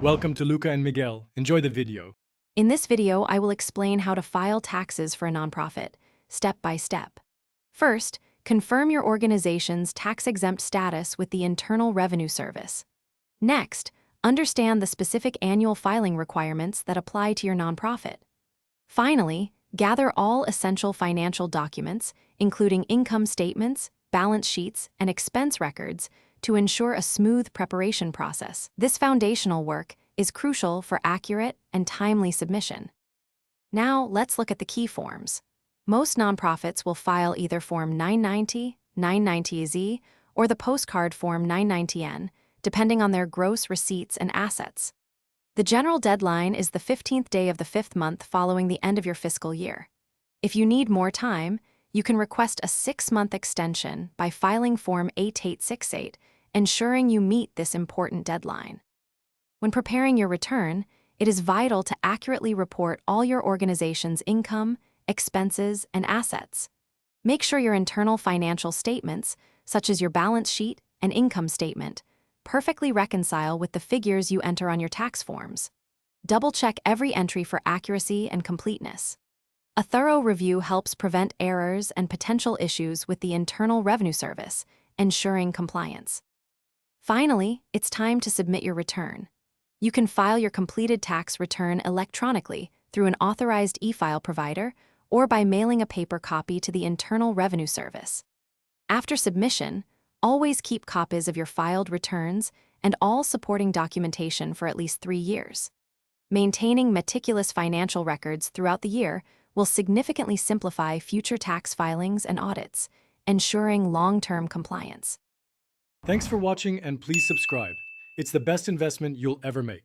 Welcome to Luca and Miguel. Enjoy the video. In this video, I will explain how to file taxes for a nonprofit, step by step. First, confirm your organization's tax-exempt status with the Internal Revenue Service. Next, understand the specific annual filing requirements that apply to your nonprofit. Finally, gather all essential financial documents, including income statements, balance sheets, and expense records, to ensure a smooth preparation process. This foundational work is crucial for accurate and timely submission. Now, let's look at the key forms. Most nonprofits will file either Form 990, 990Z, or the postcard Form 990N, depending on their gross receipts and assets. The general deadline is the 15th day of the 5th month following the end of your fiscal year. If you need more time, you can request a 6-month extension by filing Form 8868, ensuring you meet this important deadline. When preparing your return, it is vital to accurately report all your organization's income, expenses, and assets. Make sure your internal financial statements, such as your balance sheet and income statement, perfectly reconcile with the figures you enter on your tax forms. Double-check every entry for accuracy and completeness. A thorough review helps prevent errors and potential issues with the Internal Revenue Service, ensuring compliance. Finally, it's time to submit your return. You can file your completed tax return electronically through an authorized e-file provider or by mailing a paper copy to the Internal Revenue Service. After submission, always keep copies of your filed returns and all supporting documentation for at least 3 years. Maintaining meticulous financial records throughout the year will significantly simplify future tax filings and audits, ensuring long-term compliance. Thanks for watching and please subscribe. It's the best investment you'll ever make.